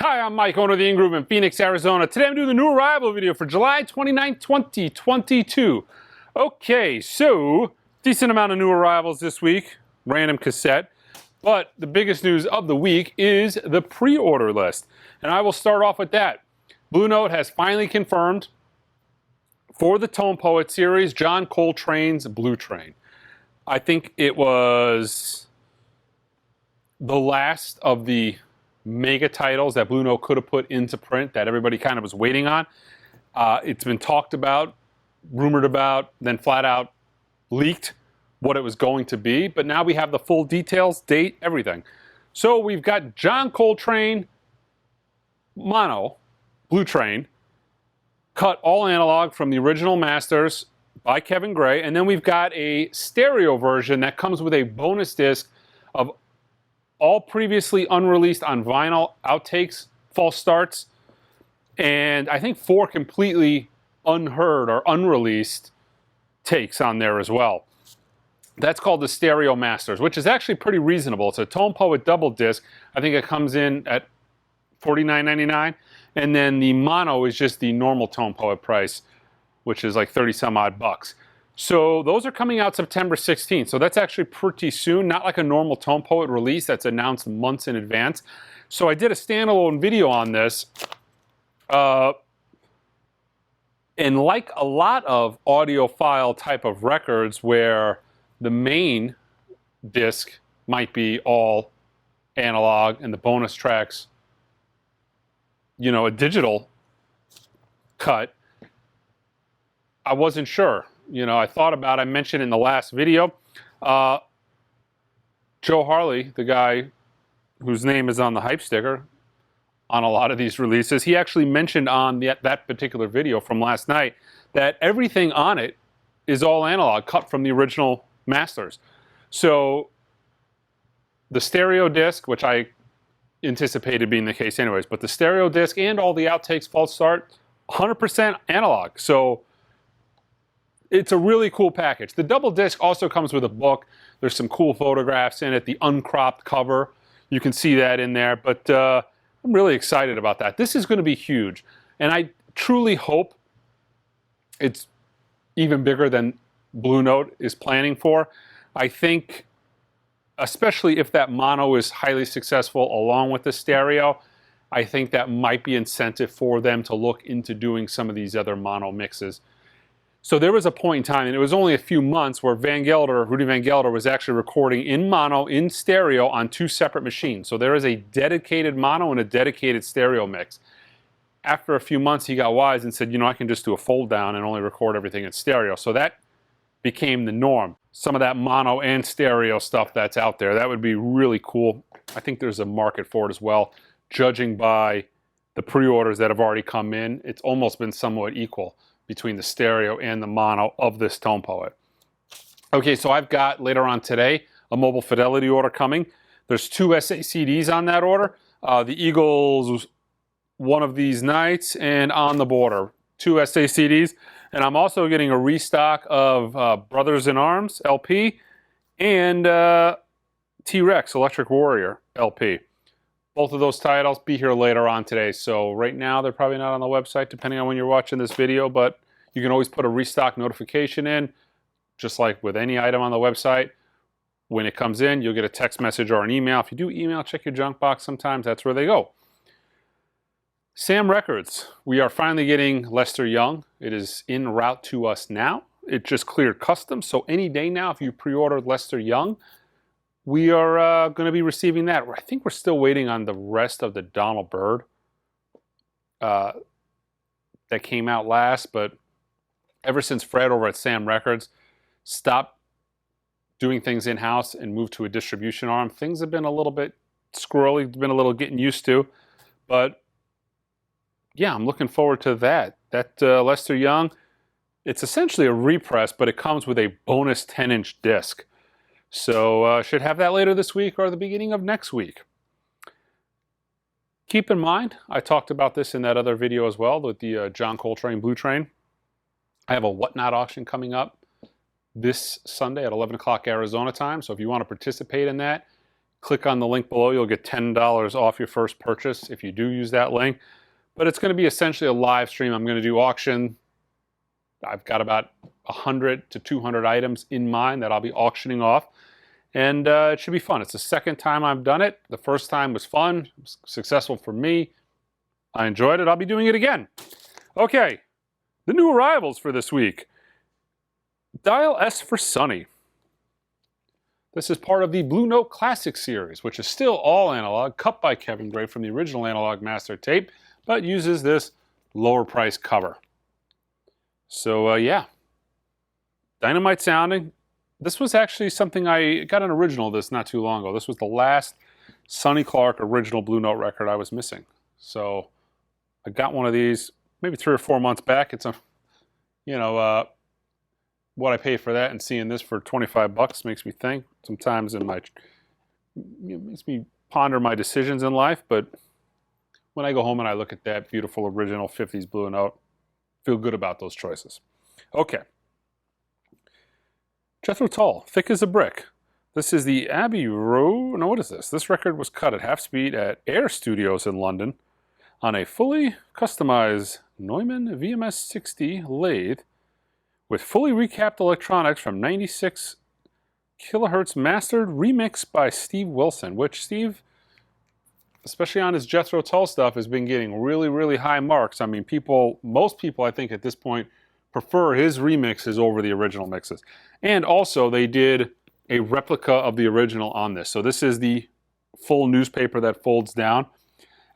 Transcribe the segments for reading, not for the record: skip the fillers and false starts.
Hi, I'm Mike, owner of the In-Groove in Phoenix, Arizona. Today I'm doing the new arrival video for July 29, 2022. Okay, so decent amount of new arrivals this week, random cassette. But the biggest news of the week is the pre-order list. And I will start off with that. Blue Note has finally confirmed for the Tone Poet series, John Coltrane's Blue Train. I think it was the last of the mega titles that Blue Note could have put into print that everybody kind of was waiting on. It's been talked about, rumored about, then flat out leaked what it was going to be. But now we have the full details, date, everything. So we've got John Coltrane mono, Blue Train, cut all analog from the original masters by Kevin Gray. And then we've got a stereo version that comes with a bonus disc of all previously unreleased on vinyl outtakes, false starts, and I think 4 completely unheard or unreleased takes on there as well. That's called the Stereo Masters, which is actually pretty reasonable. It's a Tone Poet double disc. I think it comes in at $49.99, and then the mono is just the normal Tone Poet price, which is like 30 some odd bucks. So those are coming out September 16th. So that's actually pretty soon, not like a normal Tone Poet release that's announced months in advance. So I did a standalone video on this. And like a lot of audiophile type of records where the main disc might be all analog and the bonus tracks, you know, a digital cut, I wasn't sure. You know, I thought about, I mentioned in the last video, Joe Harley, the guy whose name is on the hype sticker on a lot of these releases, he actually mentioned on that particular video from last night that everything on it is all analog, cut from the original masters. So the stereo disc, which I anticipated being the case anyways, but the stereo disc and all the outtakes, false start, 100% analog. So it's a really cool package. The double disc also comes with a book. There's some cool photographs in it, the uncropped cover. You can see that in there, but I'm really excited about that. This is going to be huge, and I truly hope it's even bigger than Blue Note is planning for. I think, especially if that mono is highly successful along with the stereo, I think that might be incentive for them to look into doing some of these other mono mixes. So there was a point in time, and it was only a few months, where Rudy Van Gelder was actually recording in mono, in stereo, on 2 separate machines. So there is a dedicated mono and a dedicated stereo mix. After a few months, he got wise and said, you know, I can just do a fold down and only record everything in stereo. So that became the norm. Some of that mono and stereo stuff that's out there, that would be really cool. I think there's a market for it as well. Judging by the pre-orders that have already come in, it's almost been somewhat equal between the stereo and the mono of this Tone Poet. Okay, so I've got later on today a mobile fidelity order coming. There's 2 SA CDs on that order. The Eagles, One of These Nights, and On the Border. 2 SA CDs. And I'm also getting a restock of Brothers in Arms LP and T-Rex Electric Warrior LP. Both of those titles be here later on today. So right now they're probably not on the website depending on when you're watching this video, but you can always put a restock notification in, just like with any item on the website. When it comes in, you'll get a text message or an email. If you do email, check your junk box sometimes. That's where they go. Sam Records. We are finally getting Lester Young. It is en route to us now. It just cleared customs. So any day now, if you pre-ordered Lester Young, we are going to be receiving that. I think we're still waiting on the rest of the Donald Byrd that came out last, but ever since Fred over at Sam Records stopped doing things in-house and moved to a distribution arm, things have been a little bit squirrely, been a little getting used to, but yeah, I'm looking forward to that. That Lester Young, it's essentially a repress, but it comes with a bonus 10-inch disc. So should have that later this week or the beginning of next week. Keep in mind, I talked about this in that other video as well, with the John Coltrane Blue Train. I have a Whatnot auction coming up this Sunday at 11 o'clock Arizona time. So if you want to participate in that, Click on the link below. You'll get $10 off your first purchase if you do use that link. But it's going to be essentially a live stream. I'm going to do auction. I've got about 100 to 200 items in mind that I'll be auctioning off. And it should be fun. It's the second time I've done it. The first time was fun. It was successful for me. I enjoyed it. I'll be doing it again. Okay, the new arrivals for this week. Dial S for Sunny. This is part of the Blue Note Classic series, which is still all analog, cut by Kevin Gray from the original analog master tape, but uses this lower price cover. So yeah, dynamite sounding. This was actually something I got an original of this not too long ago. This was the last Sonny Clark original Blue Note record I was missing. So I got one of these maybe 3 or 4 months back. It's a, you know, what I pay for that, and seeing this for $25 makes me think sometimes makes me ponder my decisions in life. But when I go home and I look at that beautiful original 50s Blue Note, I feel good about those choices. Okay. Jethro Tull, Thick as a Brick. This is the Abbey Road. No, what is this? This record was cut at half speed at Air Studios in London on a fully customized Neumann VMS 60 lathe with fully recapped electronics from 96 kilohertz mastered, remixed by Steve Wilson, which Steve, especially on his Jethro Tull stuff, has been getting really, really high marks. I mean, most people I think at this point prefer his remixes over the original mixes. And also they did a replica of the original on this. So this is the full newspaper that folds down.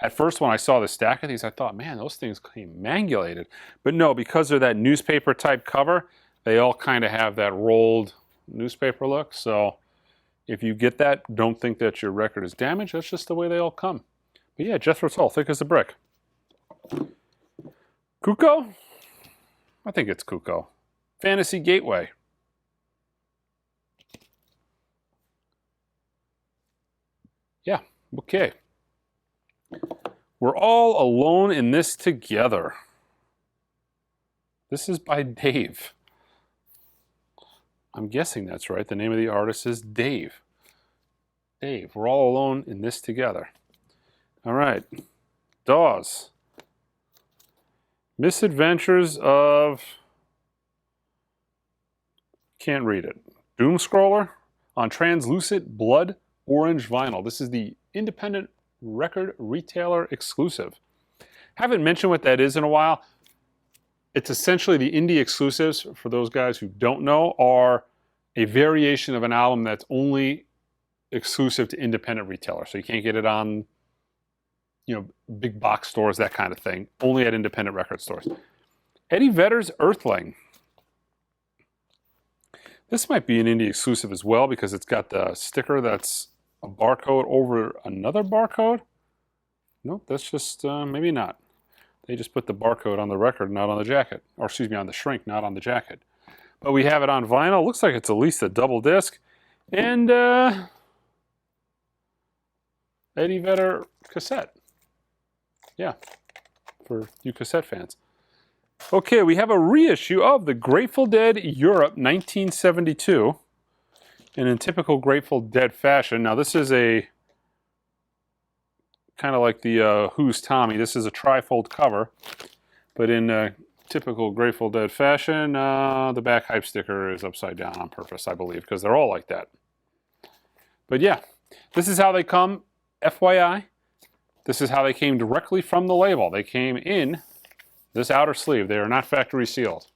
At first when I saw the stack of these, I thought, man, those things came mangulated. But no, because they're that newspaper type cover, they all kind of have that rolled newspaper look. So if you get that, don't think that your record is damaged. That's just the way they all come. But yeah, Jethro Tull, Thick as a Brick. Cuco? I think it's Cuco. Fantasy Gateway. Yeah, okay. We're all alone in this together. This is by Dave. I'm guessing that's right. The name of the artist is Dave. Dave, we're all alone in this together. All right. Dawes. Misadventures of... Can't read it. Doom Scroller on translucent blood orange vinyl. This is the independent record retailer exclusive. Haven't mentioned what that is in a while. It's essentially the indie exclusives, for those guys who don't know, are a variation of an album that's only exclusive to independent retailers. So you can't get it on, you know, big box stores, that kind of thing. Only at independent record stores. Eddie Vedder's Earthling. This might be an indie exclusive as well because it's got the sticker that's a barcode over another barcode. Nope, that's just, maybe not. They just put the barcode on the record, not on the jacket. Or excuse me, on the shrink, not on the jacket. But we have it on vinyl. Looks like it's at least a double disc. And Eddie Vedder cassette. Yeah, for you cassette fans. Okay, we have a reissue of the Grateful Dead Europe 1972. And in typical Grateful Dead fashion, now this is a kind of like the Who's Tommy. This is a trifold cover, but in typical Grateful Dead fashion, the back hype sticker is upside down on purpose, I believe, because they're all like that. But yeah, this is how they come. FYI, this is how they came directly from the label. They came in this outer sleeve. They are not factory sealed.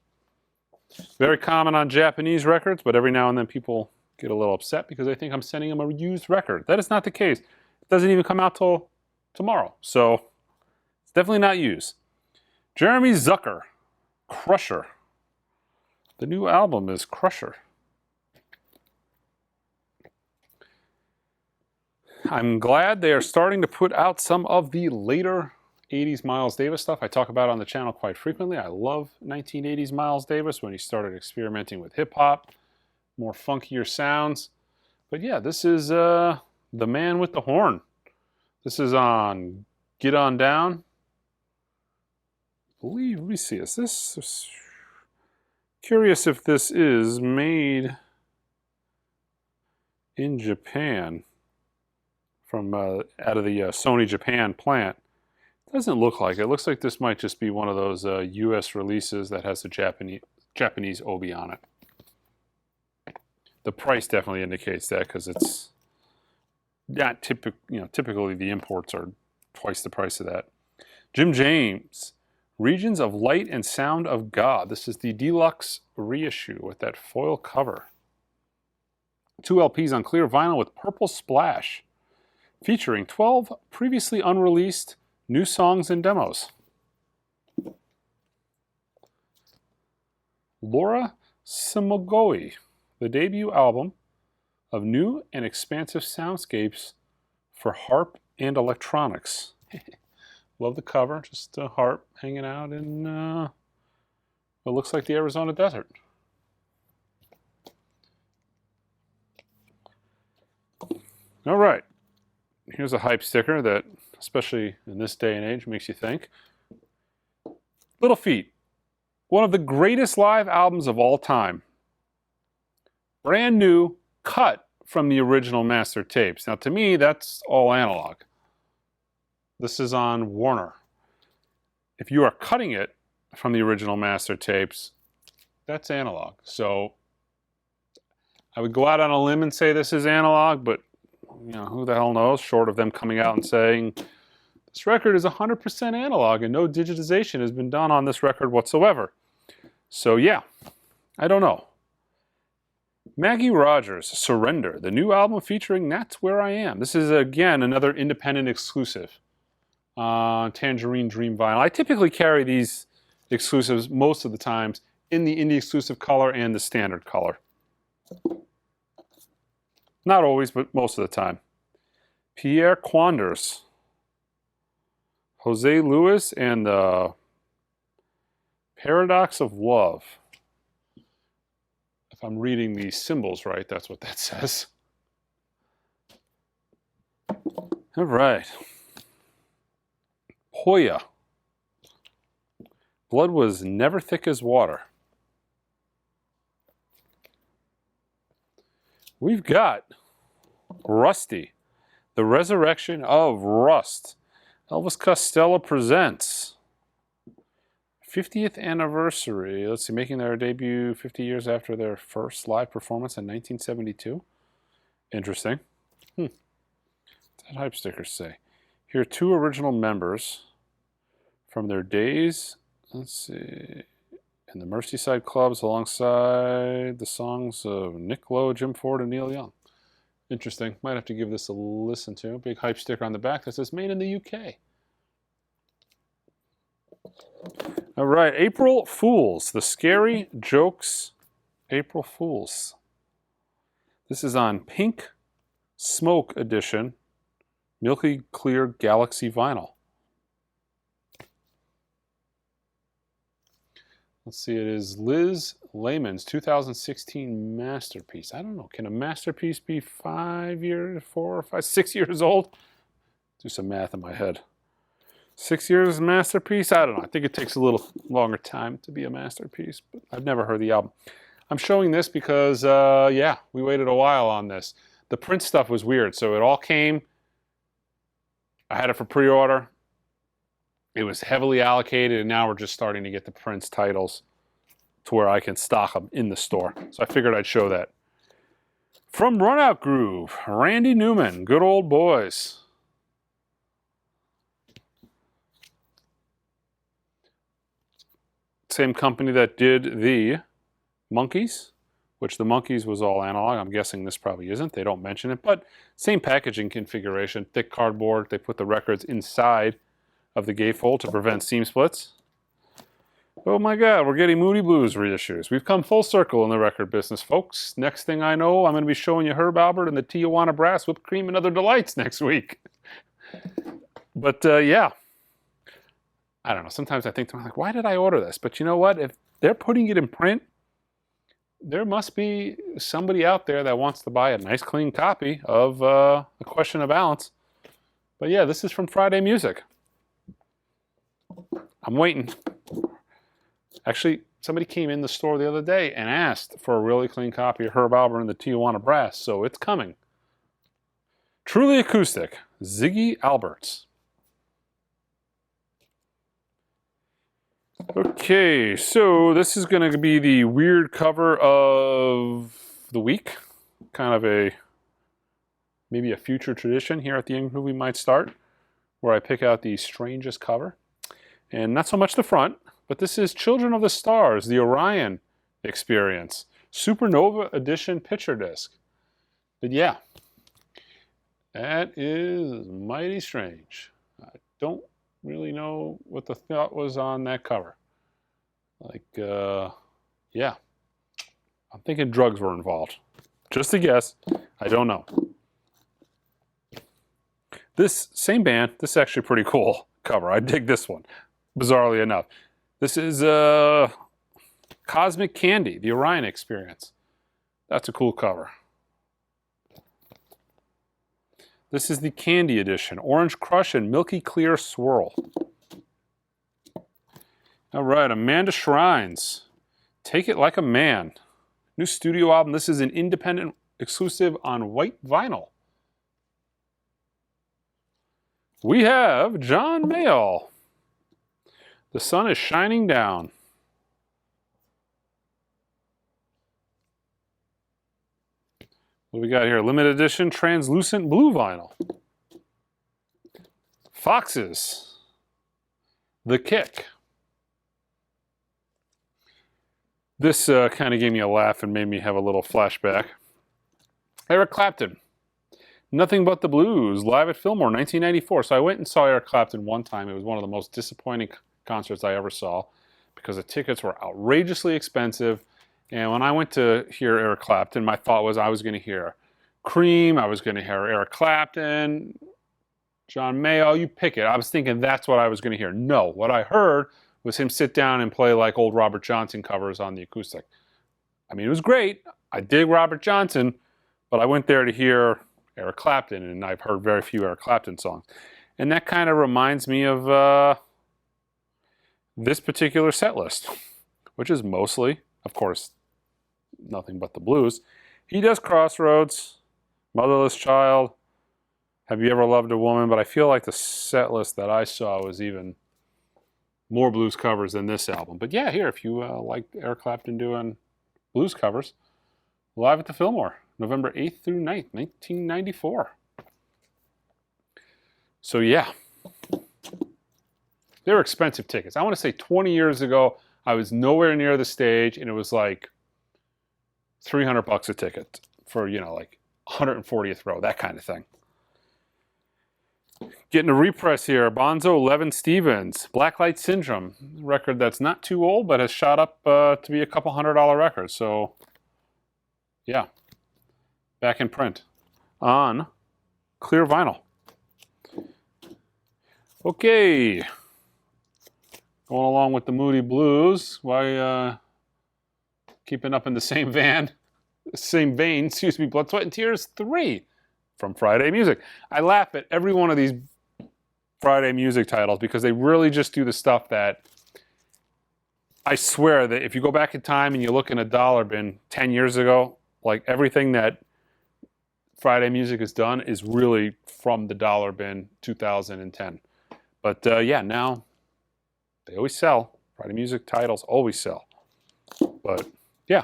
Very common on Japanese records, but every now and then people get a little upset because they think I'm sending them a used record. That is not the case. It doesn't even come out till tomorrow, so it's definitely not used. Jeremy Zucker, Crusher. The new album is Crusher. I'm glad they are starting to put out some of the later 80s Miles Davis stuff I talk about on the channel quite frequently. I love 1980s Miles Davis when he started experimenting with hip-hop, more funkier sounds. But yeah, this is The Man with the Horn. This is on Get On Down. I believe, let me see, is this... Curious if this is made in Japan. from out of the Sony Japan plant. Doesn't look like it. It looks like this might just be one of those US releases that has the Japanese obi on it. The price definitely indicates that because it's not typically the imports are twice the price of that. Jim James, Regions of Light and Sound of God. This is the deluxe reissue with that foil cover. 2 LPs on clear vinyl with purple splash, featuring 12 previously unreleased new songs and demos. Laura Simogoi, the debut album of new and expansive soundscapes for harp and electronics. Love the cover, just a harp hanging out in what looks like the Arizona desert. All right, here's a hype sticker that, especially in this day and age, makes you think. Little Feat, one of the greatest live albums of all time. Brand new, cut from the original master tapes. Now, to me, that's all analog. This is on Warner. If you are cutting it from the original master tapes, that's analog. So I would go out on a limb and say this is analog, but who the hell knows, short of them coming out and saying this record is 100% analog and no digitization has been done on this record whatsoever. So yeah, I don't know. Maggie Rogers, Surrender, the new album featuring That's Where I Am. This is, again, another independent exclusive on Tangerine Dream vinyl. I typically carry these exclusives most of the times in the indie exclusive color and the standard color. Not always, but most of the time. Pierre Quanders, Jose Luis, and the Paradox of Love. If I'm reading the symbols right, that's what that says. All right. Hoya. Blood Was Never Thick as Water. We've got Rusty, The Resurrection of Rust. Elvis Costello presents 50th anniversary. Let's see, making their debut 50 years after their first live performance in 1972. Interesting. What's that hype sticker say? Here are 2 original members from their days, let's see, in the Merseyside clubs alongside the songs of Nick Lowe, Jim Ford, and Neil Young. Interesting. Might have to give this a listen to. Big hype sticker on the back that says made in the UK. All right, April Fools, the Scary Jokes April Fools. This is on Pink Smoke Edition, Milky Clear Galaxy vinyl. Let's see, it is Liz Layman's 2016 masterpiece. I don't know, can a masterpiece be 5 years, 4 or 5, 6 years old? Do some math in my head. 6 years masterpiece? I don't know. I think it takes a little longer time to be a masterpiece, but I've never heard the album. I'm showing this because, yeah, we waited a while on this. The Prince stuff was weird, so it all came. I had it for pre-order. It was heavily allocated, and now we're just starting to get the Prince titles to where I can stock them in the store. So I figured I'd show that. From Runout Groove, Randy Newman, Good Old Boys. Same company that did the Monkees, which the Monkees was all analog. I'm guessing this probably isn't. They don't mention it, but same packaging configuration, thick cardboard. They put the records inside of the gatefold to prevent seam splits. Oh my God, we're getting Moody Blues reissues. We've come full circle in the record business, folks. Next thing I know, I'm going to be showing you Herb Alpert and the Tijuana Brass Whipped Cream and Other Delights next week. But yeah, I don't know. Sometimes I think, like, why did I order this? But you know what? If they're putting it in print, there must be somebody out there that wants to buy a nice, clean copy of A Question of Balance. But yeah, this is from Friday Music. I'm waiting. Actually, somebody came in the store the other day and asked for a really clean copy of Herb Alpert and the Tijuana Brass, so it's coming. Truly acoustic, Ziggy Alberts. Okay, so this is going to be the weird cover of the week. Kind of maybe a future tradition here at the Oingo we might start, where I pick out the strangest cover. And not so much the front, but this is Children of the Stars, the Orion Experience, Supernova Edition picture disc. But yeah, that is mighty strange. I don't really know what the thought was on that cover. Like, yeah, I'm thinking drugs were involved. Just a guess. I don't know. This same band, this is actually a pretty cool cover. I dig this one, bizarrely enough. This is Cosmic Candy, the Orion Experience. That's a cool cover. This is the Candy Edition, Orange Crush and Milky Clear Swirl. All right, Amanda Shrines, Take It Like a Man. New studio album. This is an independent exclusive on white vinyl. We have John Mayall. The Sun is Shining Down. What do we got here? Limited edition translucent blue vinyl. Foxes. The Kick. This kind of gave me a laugh and made me have a little flashback. Eric Clapton. Nothing But the Blues, live at Fillmore, 1994. So I went and saw Eric Clapton one time. It was one of the most disappointing concerts I ever saw because the tickets were outrageously expensive. And when I went to hear Eric Clapton, my thought was I was going to hear Cream, I was going to hear Eric Clapton, John Mayall, you pick it. I was thinking that's what I was going to hear. No, what I heard was him sit down and play like old Robert Johnson covers on the acoustic. I mean, it was great. I dig Robert Johnson, but I went there to hear Eric Clapton, and I've heard very few Eric Clapton songs. And that kind of reminds me of this particular set list, which is mostly, of course, Nothing But the Blues. He does Crossroads, Motherless Child, Have You Ever Loved a Woman? But I feel like the set list that I saw was even more blues covers than this album. But yeah, here, if you like Eric Clapton doing blues covers, live at the Fillmore, November 8th through 9th, 1994. So yeah, they're expensive tickets. I want to say 20 years ago, I was nowhere near the stage, and it was like $300 a ticket for, you know, like 140th row, that kind of thing. Getting a repress here, Bonzo, Levin Stevens, Blacklight Syndrome, record that's not too old, but has shot up to be a couple $100 record. So, yeah, back in print on clear vinyl. Okay, going along with the Moody Blues. Why keeping up in the same vein, excuse me, Blood, Sweat, and Tears 3 from Friday Music. I laugh at every one of these Friday Music titles because they really just do the stuff that I swear that if you go back in time and you look in a dollar bin 10 years ago, like everything that Friday Music has done is really from the dollar bin 2010. But yeah, now they always sell. Friday Music titles always sell. But yeah.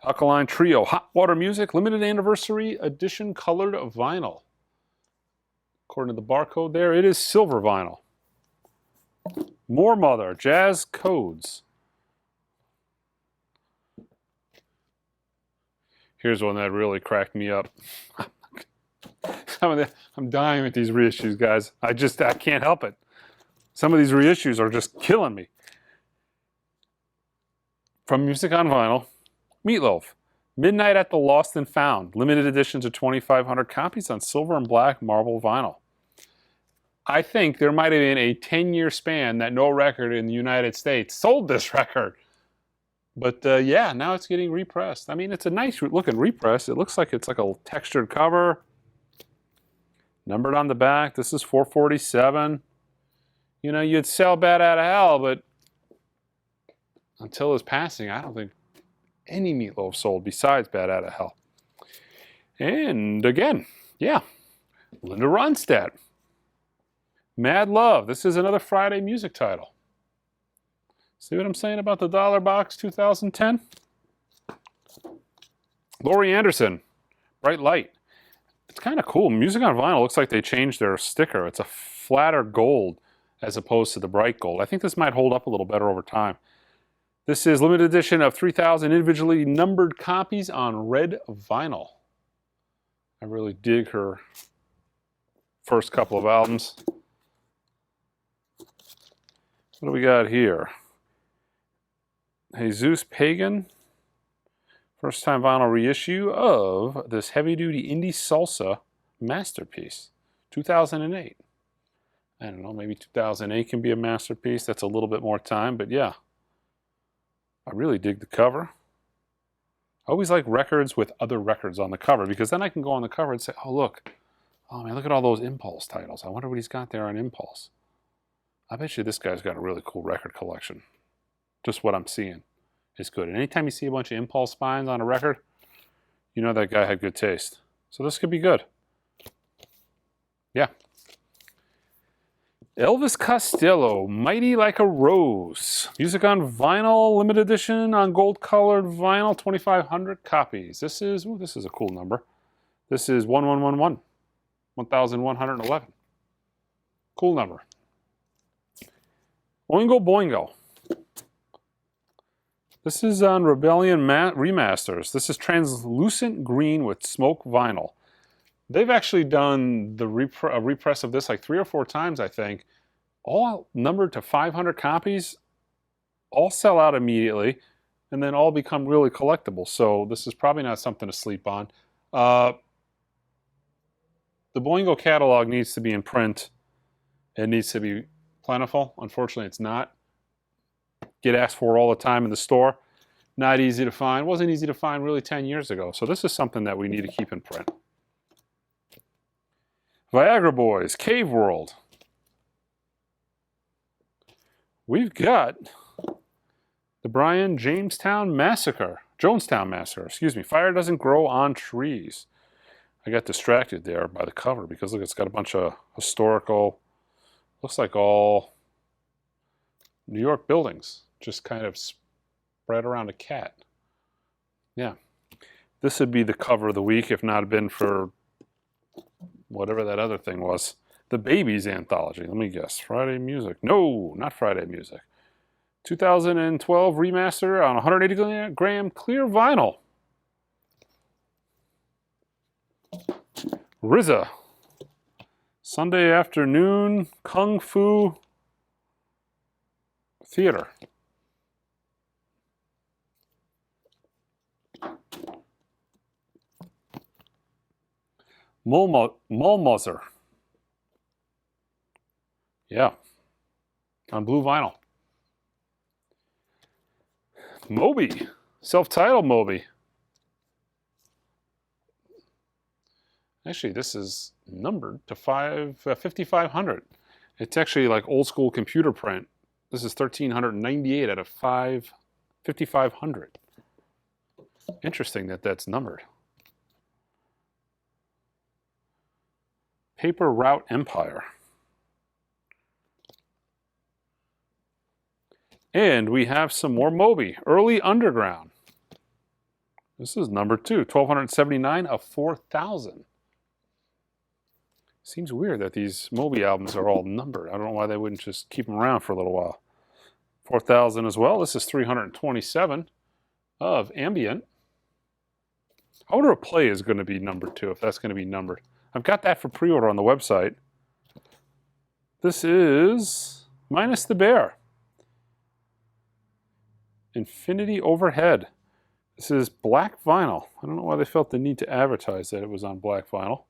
Alkaline Trio, Hot Water Music, limited anniversary edition colored vinyl. According to the barcode there, it is silver vinyl. More Mother, Jazz Codes. Here's one that really cracked me up. I'm dying with these reissues, guys. I can't help it. Some of these reissues are just killing me. From Music on Vinyl, Meatloaf, Midnight at the Lost and Found, limited editions of 2,500 copies on silver and black marble vinyl. I think there might have been a 10-year span that no record in the United States sold this record. But yeah, now it's getting repressed. I mean, it's a nice looking repress. It looks like it's like a textured cover. Numbered on the back. This is 447. You know, you'd sell Bad Out of Hell, but until his passing, I don't think any Meatloaf sold besides Bad Out of Hell. And again, yeah, Linda Ronstadt. Mad Love. This is another Friday music title. See what I'm saying about the Dollar Box 2010? Laurie Anderson, Bright Light. It's kind of cool. Music on Vinyl looks like they changed their sticker. It's a flatter gold as opposed to the bright gold. I think this might hold up a little better over time. This is limited edition of 3,000 individually numbered copies on red vinyl. I really dig her first couple of albums. What do we got here? Jesus Pagan. First time vinyl reissue of this heavy-duty indie salsa masterpiece. 2008. I don't know, maybe 2008 can be a masterpiece. That's a little bit more time, but yeah. I really dig the cover. I always like records with other records on the cover because then I can go on the cover and say, oh, look. Oh, man, look at all those Impulse titles. I wonder what he's got there on Impulse. I bet you this guy's got a really cool record collection. Just what I'm seeing is good. And anytime you see a bunch of Impulse spines on a record, you know that guy had good taste. So this could be good. Yeah. Elvis Costello, Mighty Like a Rose. Music on vinyl, limited edition on gold-colored vinyl, 2,500 copies. This is a cool number. This is 1111, 1,111. Cool number. Oingo Boingo. This is on Rebellion Remasters. This is translucent green with smoke vinyl. They've actually done the repress of this like 3 or 4 times, I think. All numbered to 500 copies. All sell out immediately, and then all become really collectible. So this is probably not something to sleep on. The Boingo catalog needs to be in print. It needs to be plentiful. Unfortunately, it's not. Get asked for all the time in the store. Not easy to find. Wasn't easy to find really 10 years ago. So this is something that we need to keep in print. Viagra Boys, Cave World. We've got the Jonestown Massacre, excuse me. Fire Doesn't Grow on Trees. I got distracted there by the cover because look, it's got a bunch of historical, looks like all New York buildings, just kind of spread around a cat. Yeah. This would be the cover of the week if not been for whatever that other thing was. The Babies Anthology. Let me guess. Friday Music. No, not Friday Music. 2012 remaster on 180 gram clear vinyl. RZA. Sunday Afternoon Kung Fu Theater. Mulmoser. Yeah. On blue vinyl. Moby. Self-titled Moby. Actually, this is numbered to 5,500. It's actually like old school computer print. This is 1,398 out of 5,500. Interesting that that's numbered. Paper Route Empire. And we have some more Moby. Early Underground. This is number 2, 1,279 of 4,000. Seems weird that these Moby albums are all numbered. I don't know why they wouldn't just keep them around for a little while. 4,000 as well. This is 327 of Ambient. I wonder if Play is going to be number 2, if that's going to be numbered. I've got that for pre-order on the website. This is Minus the Bear. Infinity Overhead. This is black vinyl. I don't know why they felt the need to advertise that it was on black vinyl.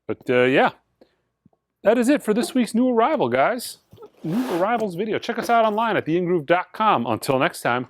But yeah, that is it for this week's New Arrival, guys. New Arrivals video. Check us out online at theingroove.com. Until next time.